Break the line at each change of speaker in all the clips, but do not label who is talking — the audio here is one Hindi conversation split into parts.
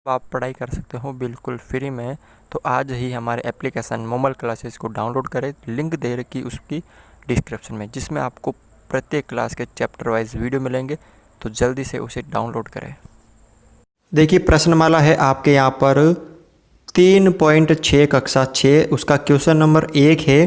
आप पढ़ाई कर सकते हो बिल्कुल फ्री में। तो आज ही हमारे एप्लीकेशन मोमल क्लासेस को डाउनलोड करें। लिंक दे रखी उसकी डिस्क्रिप्शन में, जिसमें आपको प्रत्येक क्लास के चैप्टर वाइज वीडियो मिलेंगे। तो जल्दी से उसे डाउनलोड करें।
देखिए प्रश्नमाला है आपके यहाँ पर 3.6 कक्षा 6 उसका क्वेश्चन नंबर 1 है।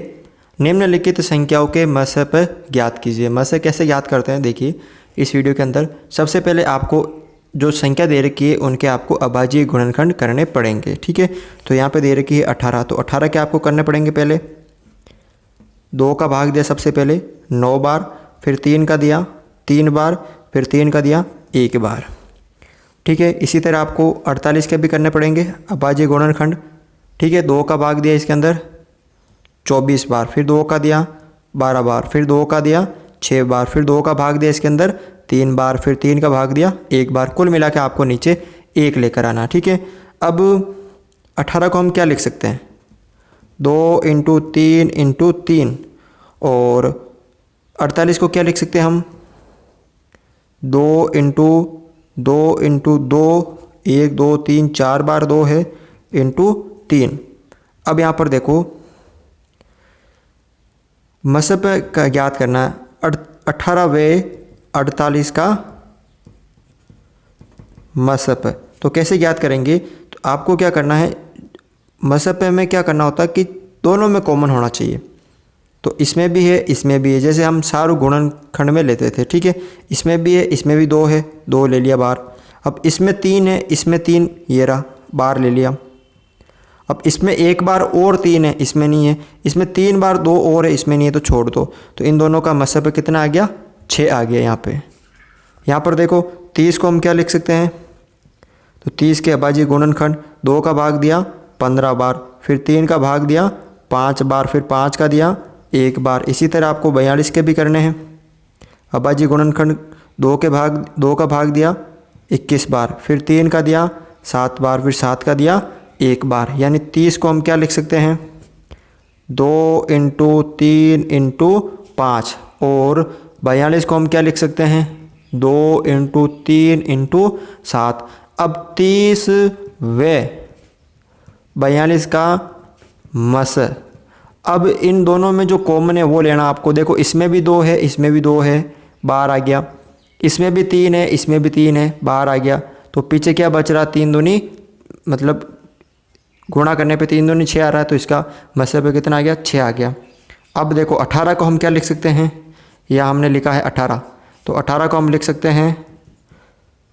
निम्नलिखित संख्याओं के मसप ज्ञात कीजिए। मस कैसे ज्ञात करते हैं देखिए इस वीडियो के अंदर। सबसे पहले आपको जो संख्या दे रखी है उनके आपको अभाज्य गुणनखंड करने पड़ेंगे। ठीक है, तो यहाँ पे दे रखी है 18, तो 18 के आपको करने पड़ेंगे। पहले 2 का भाग दिया सबसे पहले 9 बार, फिर 3 का दिया 3 बार, फिर 3 का दिया 1 बार। ठीक है, इसी तरह आपको 48 के भी करने पड़ेंगे अभाज्य गुणनखंड। ठीक है, 2 का भाग दिया इसके अंदर 24 बार, फिर 2 का दिया 12 बार, फिर 2 का दिया 6 बार, फिर 2 का भाग दिया इसके अंदर 3 बार, फिर 3 का भाग दिया 1 बार। कुल मिला के आपको नीचे 1 लेकर आना। ठीक है, अब 18 को हम क्या लिख सकते हैं? 2 × 3 × 3। और 48 को क्या लिख सकते हैं हम? 2 × 2 × 2, 1 2 3 4 बार 2 है × 3। अब यहाँ पर देखो मसप का ज्ञात करना है। 18 वे 48 का मसप। तो कैसे ज्ञात करेंगे? तो आपको क्या करना है, मसप में क्या करना होता है कि दोनों में कॉमन होना चाहिए। तो इसमें भी है इसमें भी है, जैसे हम सारू गुणनखंड में लेते थे। ठीक है, इसमें भी है इसमें भी 2 है, 2 ले लिया बार। अब इसमें 3 है इसमें 3, ये रहा बार ले लिया। अब इसमें 1 बार और 3 है, इसमें नहीं है। इसमें 3 बार 2 और है, इसमें नहीं है, तो छोड़ दो। तो इन दोनों का मसप कितना आ गया? 6 आ गया। यहाँ पर देखो 30 को हम क्या लिख सकते हैं? तो 30 के अभाज्य गुणनखंड 2 का भाग दिया 15 बार, फिर 3 का भाग दिया 5 बार, फिर 5 का दिया 1 बार। इसी तरह आपको 42 के भी करने हैं। अभाज्य गुणनखंड 2 का भाग दिया 21 बार, फिर 3 का दिया 7 बार, फिर 7 का दिया 1 बार। यानी 30 को हम क्या लिख सकते हैं? 2 × 3 × 5। और 42 को हम क्या लिख सकते हैं? 2 × 3 × 7। अब 30 व 42 का मस। अब इन दोनों में जो कॉमन है वो लेना आपको। देखो इसमें भी 2 है इसमें भी 2 है, बार आ गया। इसमें भी 3 है इसमें भी 3 है, बार आ गया। तो पीछे क्या बच रहा? 3 दूनी, मतलब गुणा करने पे 3 दूनी 6 आ रहा है, तो इसका मसब कितना आ गया? 6 आ गया। अब देखो 18 को हम क्या लिख सकते हैं? या हमने लिखा है 18, तो 18 को हम लिख सकते हैं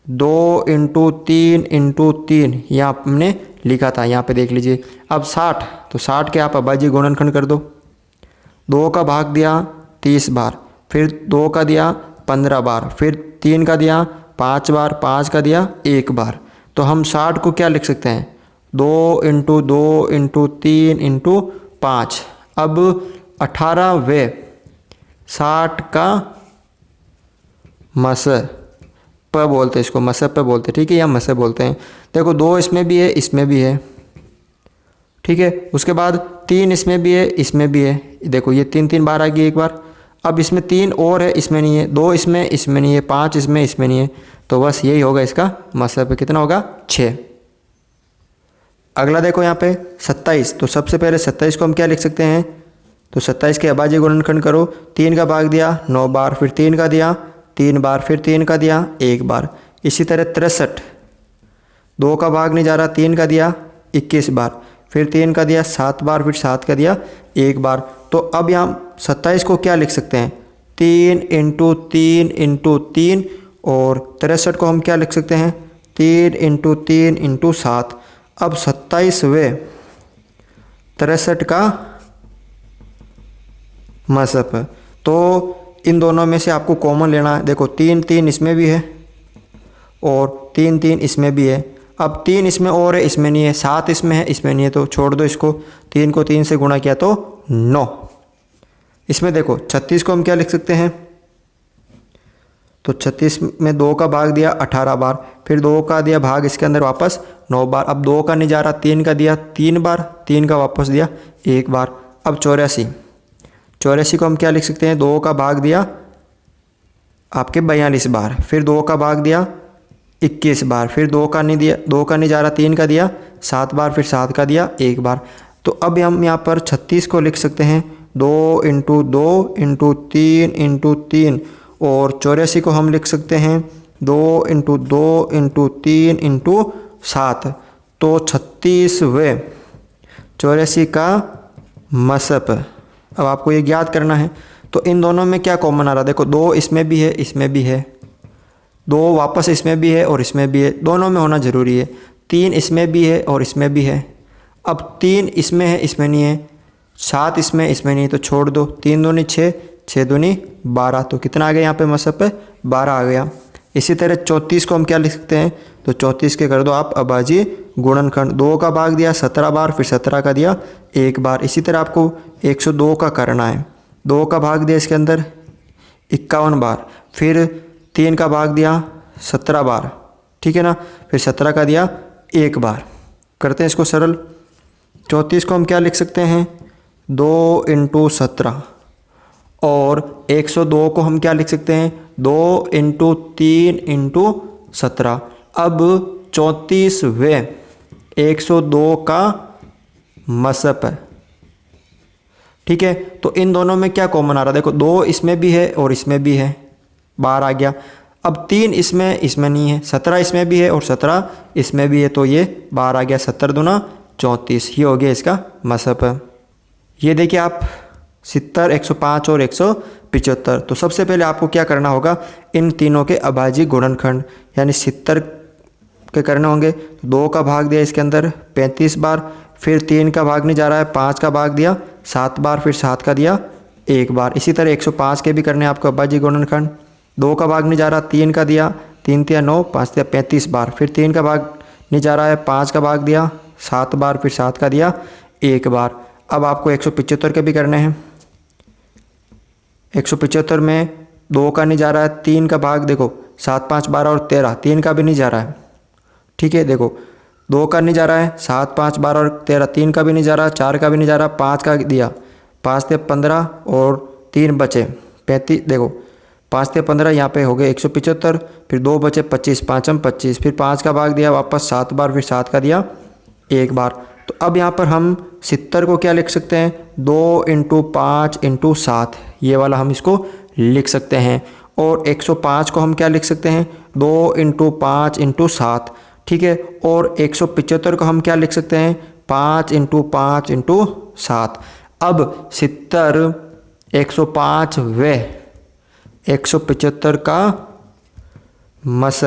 2 × 3 × 3। यहाँ हमने लिखा था, यहाँ पे देख लीजिए। अब 60, तो 60 के आप अभाज्य गुणनखंड कर दो। 2 का भाग दिया 30 बार, फिर 2 का दिया 15 बार, फिर 3 का दिया 5 बार, 5 का दिया 1 बार। तो हम 60 को क्या लिख सकते हैं? 2 × 2 × 3 × 5। अब 18 वे 60 का मस प बोलते हैं इसको, मसप पे बोलते हैं। ठीक है, या मसे बोलते हैं। देखो 2 इसमें भी है इसमें भी है। ठीक है, उसके बाद 3 इसमें भी है इसमें भी है। देखो ये 3 बार आ गई 1 बार। अब इसमें 3 और है इसमें नहीं है, 2 इसमें इसमें नहीं है, 5 इसमें इसमें नहीं है। तो बस यही होगा इसका मसप। कितना होगा? 6। अगला देखो यहाँ पे 27। तो सबसे पहले 27 को हम क्या लिख सकते हैं? तो 27 के अभाज्य गुणनखंड करो। 3 का भाग दिया 9 बार, फिर 3 का दिया 3 बार, फिर 3 का दिया 1 बार। इसी तरह 63, 2 का भाग नहीं जा रहा, 3 का दिया 21 बार, फिर 3 का दिया 7 बार, फिर 7 का दिया 1 बार। तो अब यहाँ 27 को क्या लिख सकते हैं? 3 × 3 × 3। और 63 को हम क्या लिख सकते हैं? 3 × 3 × 7। अब 27 वे 63 का मसप। तो इन दोनों में से आपको कॉमन लेना है। देखो 3 3 इसमें भी है और 3 3 इसमें भी है। अब 3 इसमें और है इसमें नहीं है, 7 इसमें है इसमें नहीं है, तो छोड़ दो इसको। 3 को 3 से गुणा किया तो 9। इसमें देखो 36 को हम क्या लिख सकते हैं? तो 36 में 2 का भाग दिया 18 बार, फिर 2 का दिया भाग इसके अंदर वापस 9 बार। अब 2 का नहीं जा रहा, 3 का दिया 3 बार, 3 का वापस दिया 1 बार। अब 84 को हम क्या लिख सकते हैं? 2 का भाग दिया आपके 42 बार, फिर 2 का भाग दिया 21 बार, फिर 2 का नहीं दिया, 2 का नहीं जा रहा, 3 का दिया 7 बार, फिर 7 का दिया 1 बार। तो अब हम यहाँ पर 36 को लिख सकते हैं 2 इंटू 2 इंटू 3 इंटू 3, और 84 को हम लिख सकते हैं 2 इंटू 2 इंटू 3 इंटू 7। तो 36वें 84 का मसप। अब आपको ये याद करना है। तो इन दोनों में क्या कॉमन आ रहा है, देखो 2 इसमें भी है, इसमें भी है, 2 वापस इसमें भी है और इसमें भी है, दोनों में होना ज़रूरी है। 3 इसमें भी है और इसमें भी है। अब 3 इसमें है, इसमें नहीं है, 7 इसमें नहीं, तो छोड़ दो। 3 दूनी 6, 6 दूनी 12, तो कितना आ गया यहाँ पे मसप पे 12 आ गया। इसी तरह 34 को हम क्या लिख सकते हैं, तो 34 के कर दो आप अभाज्य गुणनखंड। 2 का भाग दिया 17 बार, फिर 17 का दिया 1 बार। इसी तरह आपको 102 का करना है। 2 का भाग दिया इसके अंदर 51 बार, फिर 3 का भाग दिया 17 बार, ठीक है ना, फिर 17 का दिया 1 बार। करते हैं इसको सरल। 34 को हम क्या लिख सकते हैं 2 इंटू 17, और 102 को हम क्या लिख सकते हैं 2 इंटू 3 इंटू 17। अब 34वें 102 का मसप है, ठीक है। तो इन दोनों में क्या कॉमन आ रहा है, देखो 2 इसमें भी है और इसमें भी है, बार आ गया। अब 3 इसमें नहीं है, 17 इसमें भी है और 17 इसमें भी है, तो ये बार आ गया। 70 दूना 34, ये हो गया इसका मसप। ये देखिए आप 70, 105 और 175। तो सबसे पहले आपको क्या करना होगा, इन तीनों के अभाज्य गुणनखंड यानी 70 के करने होंगे। 2 का भाग दिया इसके अंदर 35 बार, फिर 3 का भाग नहीं जा रहा है, 5 का भाग दिया 7 बार, फिर 7 का दिया 1 बार। इसी तरह 105 के भी करने हैं आपको अभाज्य गुणनखंड। 2 का भाग नहीं जा रहा, 3 का दिया, 3 तिया 9, 5 तिया 35 बार, फिर 3 का भाग नहीं जा रहा है, 5 का भाग दिया 7 बार, फिर 7 का दिया 1 बार। अब आपको 175 के भी करने हैं। 175 में 2 का नहीं जा रहा है, 3 का भाग देखो 7, 5, 12 और 13, 3 का भी नहीं जा रहा है, ठीक है। देखो 2 का नहीं जा रहा है, 7, 5, 12 और 13, 3 का भी नहीं जा रहा, 4 का भी नहीं जा रहा, 5 का दिया, 5 से 15 और 3 बचे 35, देखो 5 से 15 यहाँ पे हो गए 175, फिर 2 बचे 25, 5 25, फिर 5 का भाग दिया वापस 7 बार, फिर 7 का दिया 1 बार। तो अब यहाँ पर हम 70 को क्या लिख सकते हैं 2 इंटू 5 इंटू 7, ये वाला हम इसको लिख सकते हैं। और 105 को हम क्या लिख सकते हैं 2 इंटू 5 इंटू 7, ठीक है। और 175 को हम क्या लिख सकते हैं 5 इंटू 5 इंटू 7। अब 70, 105 व 175 का मस,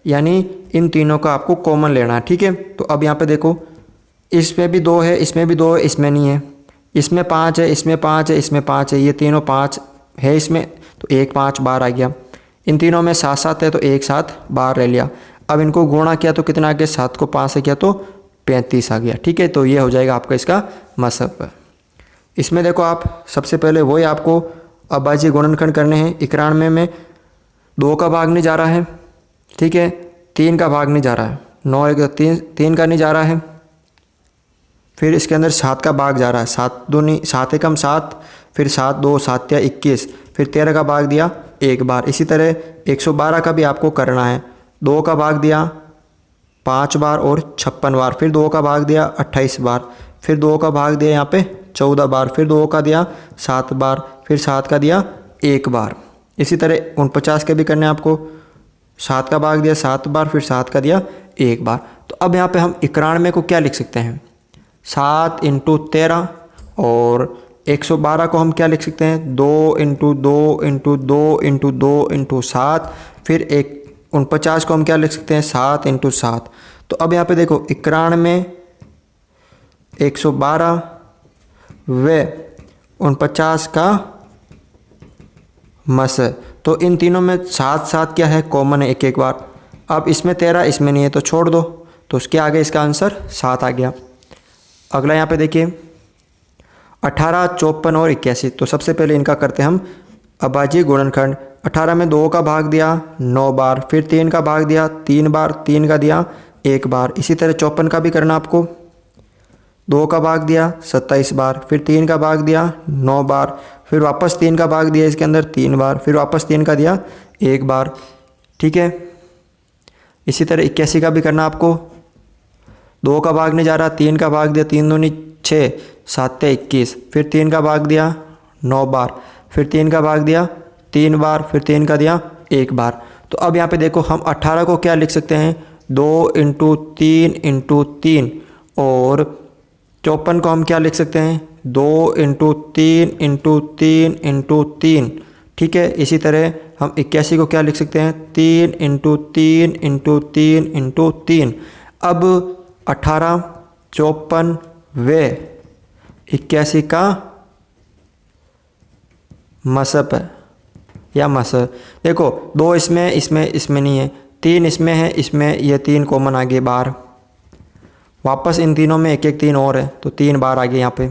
यानी इन तीनों का आपको कॉमन लेना है, ठीक है। तो अब यहाँ पे देखो इसमें भी 2 है, इसमें भी 2 है, इसमें नहीं है, इसमें 5 है, इसमें 5 है, इसमें 5 है, ये तीनों 5 है इसमें, तो 1 5 बार आ गया। इन तीनों में 7 7 है, तो 1 7 बार ले लिया। अब इनको गुणा किया तो कितना आ गया, 7 को 5 से किया तो 35 आ गया, ठीक है। तो ये हो जाएगा आपका इसका मसप। इसमें देखो आप सबसे पहले वही आपको अभाज्य गुणनखंड करने हैं। 91 में 2 का भाग नहीं जा रहा है, ठीक है, 3 का भाग नहीं जा रहा है, 9 1 3 का नहीं जा रहा है, फिर इसके अंदर 7 का भाग जा रहा है, 7 दूनी 7 एकम 7, फिर 7 2 7 या 21, फिर 13 का भाग दिया 1 बार। इसी तरह 112 का भी आपको करना है। 2 का भाग दिया 5 बार और 56 बार, फिर 2 का भाग दिया 28 बार, फिर 2 का भाग दिया यहाँ पे 14 बार, फिर 2 का दिया 7 बार, फिर 7 का दिया 1 बार। इसी तरह 49 के भी करने हैं आपको। 7 का भाग दिया 7 बार, फिर 7 का दिया 1 बार। तो अब यहाँ पे हम 91 को क्या लिख सकते हैं 7 इंटू 13, और 112 को हम क्या लिख सकते हैं 2 इंटू 2 इंटू 2 इंटू 2 इंटू 7, फिर 49 को हम क्या लिख सकते हैं 7 इंटू 7। तो अब यहाँ पे देखो 91 112 व 49 का मस, तो इन तीनों में 7 7 क्या है कॉमन है, एक एक बार। अब इसमें 13 इसमें नहीं है, तो छोड़ दो, तो उसके आगे इसका आंसर 7 आ गया। अगला यहाँ पे देखिए 18 54 और 81। तो सबसे पहले इनका करते हैं हम अभाज्य गुणनखंड। 18 में 2 का भाग दिया 9 बार, फिर 3 का भाग दिया 3 बार, 3 का दिया 1 बार। इसी तरह 54 का भी करना आपको। 2 का भाग दिया 27 बार, फिर 3 का भाग दिया 9 बार, फिर वापस 3 का भाग दिया इसके अंदर 3 बार, फिर वापस 3 का दिया 1 बार, ठीक है। इसी तरह 81 का भी करना आपको। 2 का भाग नहीं जा रहा, 3 का भाग दिया, 3 दूनी 6, 7 21, फिर 3 का भाग दिया 9 बार, फिर 3 का भाग दिया 3 बार, फिर 3 का दिया 1 बार। तो अब यहाँ पे देखो हम 18 को क्या लिख सकते हैं, 2 × 3 × 3, और 54 को हम क्या लिख सकते हैं, 2 × 3 × 3 × 3। ठीक है, इसी तरह हम 81 को क्या लिख सकते हैं, 3 × 3 × 3 × 3। अब 18, 54 व 81 का मसप है या मस। देखो 2 इसमें नहीं है, 3 इसमें है, इसमें ये 3 कॉमन आ गए बाहर, वापस इन तीनों में एक एक 3 और है, तो 3 बार आ गए यहाँ पे।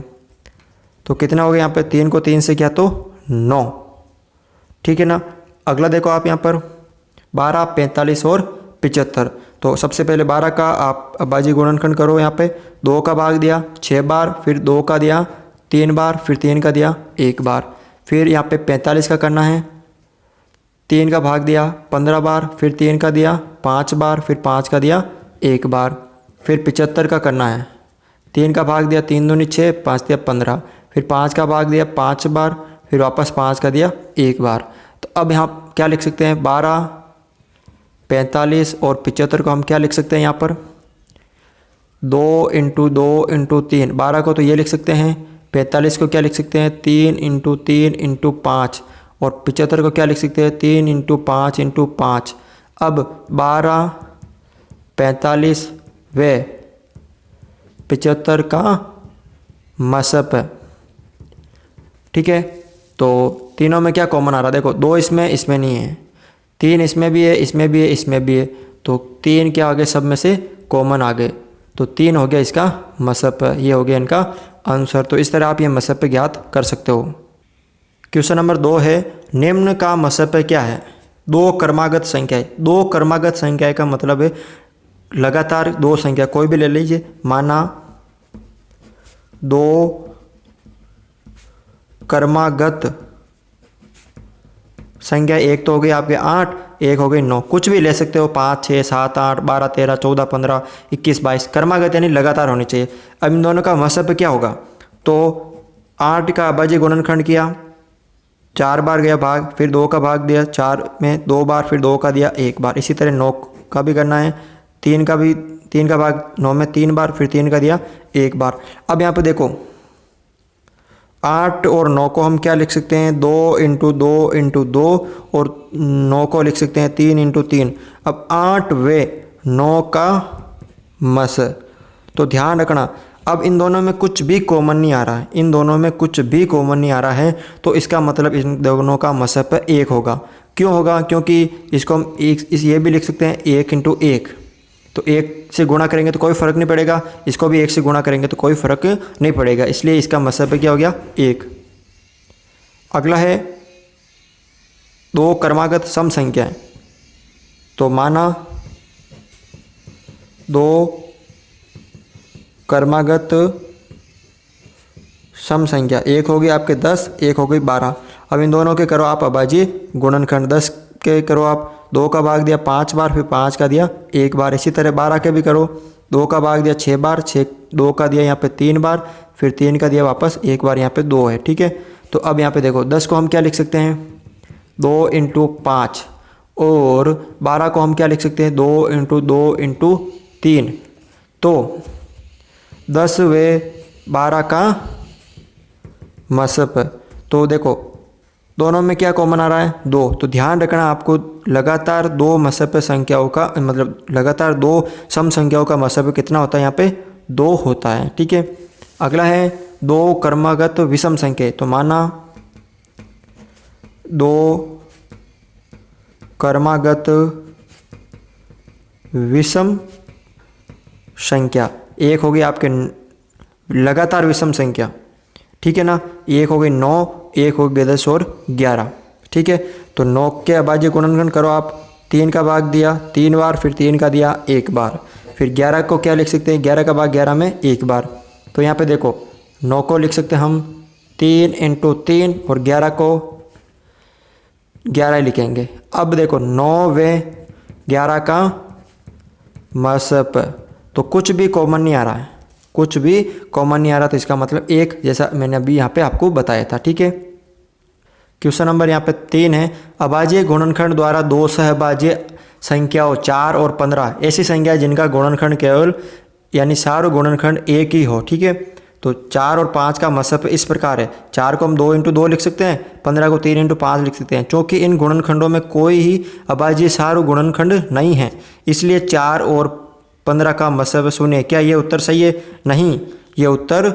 तो कितना हो गया यहाँ पे, 3 को 3 से क्या तो 9। ठीक है ना। अगला देखो आप यहाँ पर 12, 45 और 75। तो सबसे पहले 12 का आप बाजी गुणनखंड करो। यहाँ पे 2 का भाग दिया 6 बार, फिर 2 का दिया 3 बार, फिर 3 का दिया 1 बार। फिर यहाँ पे 45 का करना है, 3 का भाग दिया 15 बार, फिर 3 का दिया 5 बार, फिर 5 का दिया 1 बार। फिर 75 का करना है, 3 का भाग दिया 3 दूनी 6, 5 दिया 15, फिर 5 का भाग दिया 5 बार, फिर वापस 5 का दिया 1 बार। तो अब यहाँ क्या लिख सकते हैं, 12, 45 और 75 को हम क्या लिख सकते हैं यहाँ पर, 2 × 2 × 3। 12 को तो ये लिख सकते हैं, 45 को क्या लिख सकते हैं, 3 × 3 × 5, और 75 को क्या लिख सकते हैं, 3 × 5 × 5। अब 12, 45 व 75 का मसप है। ठीक है, तो तीनों में क्या कॉमन आ रहा है, देखो 2 इसमें नहीं है, 3 इसमें भी है, इसमें भी है, इसमें भी है, तो 3 क्या आ गए, सब में से कॉमन आ गए, तो 3 हो गया इसका मसप। ये हो गया इनका आंसर। तो इस तरह आप ये मसप ज्ञात कर सकते हो। क्वेश्चन नंबर 2 है, निम्न का मसप क्या है। 2 क्रमागत संख्या है। 2 क्रमागत संख्या का मतलब है लगातार 2 संख्या, कोई भी ले लीजिए, माना 2 क्रमागत संख्या, एक तो हो गई आपके 8, एक हो गई 9, कुछ भी ले सकते हो, 5, 6, 7, 8, 12, 13, 14, 15, 21, 22, क्रमागत यानी लगातार होनी चाहिए। अब इन दोनों का मसप क्या होगा, तो 8 का अभाज्य गुणनखंड किया, 4 बार गया भाग, फिर 2 का भाग दिया 4 में 2 बार, फिर 2 का दिया 1 बार। इसी तरह 9 का भी करना है, 3 का भाग 9 में 3 बार, फिर 3 का दिया 1 बार। अब यहाँ पे देखो 8 और 9 को हम क्या लिख सकते हैं, 2 × 2 × 2, और 9 को लिख सकते हैं 3 × 3। अब 8 व 9 का मस, तो ध्यान रखना अब इन दोनों में कुछ भी कॉमन नहीं आ रहा है, इन दोनों में कुछ भी कॉमन नहीं आ रहा है, तो इसका मतलब इन दोनों का मसप 1 होगा। क्यों होगा, क्योंकि इसको हम ये भी लिख सकते हैं 1 × 1, तो 1 से गुणा करेंगे तो कोई फ़र्क नहीं पड़ेगा, इसको भी 1 से गुणा करेंगे तो कोई फ़र्क नहीं पड़ेगा, इसलिए इसका मसप क्या हो गया 1। अगला है 2 क्रमागत सम संख्याएं। तो माना 2 क्रमागत सम संख्या, एक होगी आपके 10, एक हो गई 12। अब इन दोनों के करो आप अभाज्य गुणनखंड। 10 के करो आप, 2 का भाग दिया 5 बार, फिर 5 का दिया 1 बार। इसी तरह 12 के भी करो, 2 का भाग दिया 6 बार, 2 का दिया यहाँ पे 3 बार, फिर 3 का दिया वापस 1 बार, यहाँ पे 2 है। ठीक है, तो अब यहाँ पे देखो 10 को हम क्या लिख सकते हैं, 2 × 5, और 12 को हम क्या लिख सकते हैं, 2 × 2 × 3। तो 10 व 12 का मसप। तो देखो दोनों में क्या कॉमन आ रहा है, 2। तो ध्यान रखना आपको लगातार 2 मसप संख्याओं का मतलब लगातार 2 सम संख्याओं का मसप कितना होता है, यहाँ पे 2 होता है। ठीक है, अगला है 2 क्रमागत विषम संख्या। तो माना 2 क्रमागत विषम संख्या, एक होगी आपके लगातार विषम संख्या, ठीक है ना, एक हो गई 9, एक हो गई 10 और 11। ठीक है, तो 9 के अभाज्य गुणनखंड करो आप, 3 का भाग दिया 3 बार, फिर 3 का दिया 1 बार, फिर 11 को क्या लिख सकते हैं, 11 का भाग 11 में 1 बार। तो यहाँ पे देखो 9 को लिख सकते हैं हम 3 × 3, और 11 को 11 लिखेंगे। अब देखो 9 व 11 का मसप, तो कुछ भी कॉमन नहीं आ रहा है, कुछ भी कॉमन नहीं आ रहा, तो इसका मतलब एक, जैसा मैंने अभी यहाँ पे आपको बताया था। ठीक है, क्वेश्चन नंबर यहाँ पे 3 है, अभाज्य गुणनखंड द्वारा दो सहभाज्य संख्याओं 4 और 15 ऐसी संख्या जिनका गुणनखंड केवल यानी सारे गुणनखंड एक ही हो। ठीक है, तो 4 और 5 का मसप इस प्रकार है, 4 को हम 2 × 2 लिख सकते हैं, 15 को 3 × 5 लिख सकते हैं। क्योंकि इन गुणनखंडों में कोई ही अभाज्य सारू गुणनखंड नहीं है, इसलिए 4 और 15 का मसप शून्य। क्या ये उत्तर सही है? नहीं, ये उत्तर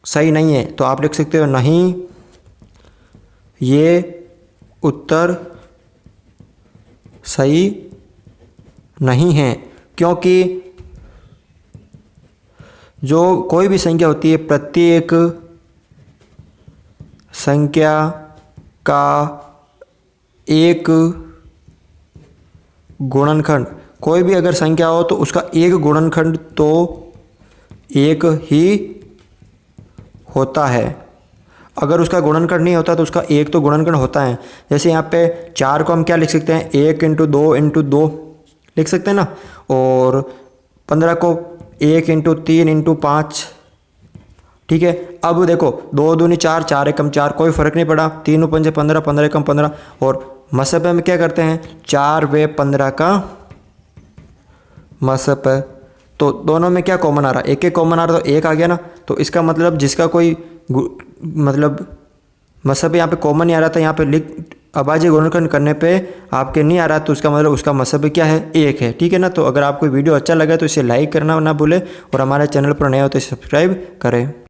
सही नहीं है। तो आप लिख सकते हो नहीं, ये उत्तर सही नहीं है, क्योंकि जो कोई भी संख्या होती है, प्रत्येक संख्या का एक गुणनखंड, कोई भी अगर संख्या हो तो उसका एक गुणनखंड तो एक ही होता है। अगर उसका गुणनखंड नहीं होता तो उसका एक तो गुणनखंड होता है। जैसे यहाँ पे 4 को हम क्या लिख सकते हैं, 1 × 2 × 2 लिख सकते हैं ना, और 15 को 1 × 3 × 5। ठीक है, अब देखो 2 दूनी 4, 4 एकम 4, कोई फर्क नहीं पड़ा, 3 × 5 15, 15 एकम 15। और मसप में क्या करते हैं, 4 व 15 का मसप, तो दोनों में क्या कॉमन आ रहा है, एक एक कॉमन आ रहा, तो एक आ गया ना। तो इसका मतलब जिसका कोई मतलब मसप यहाँ पे कॉमन नहीं आ रहा था, यहाँ पे लिख अभाज्य गुणनखंड करने पे आपके नहीं आ रहा, तो उसका मतलब उसका मसप क्या है, एक है। ठीक है ना, तो अगर आपको वीडियो अच्छा लगा तो इसे लाइक करना ना भूले, और हमारे चैनल पर नए हो तो सब्सक्राइब करें।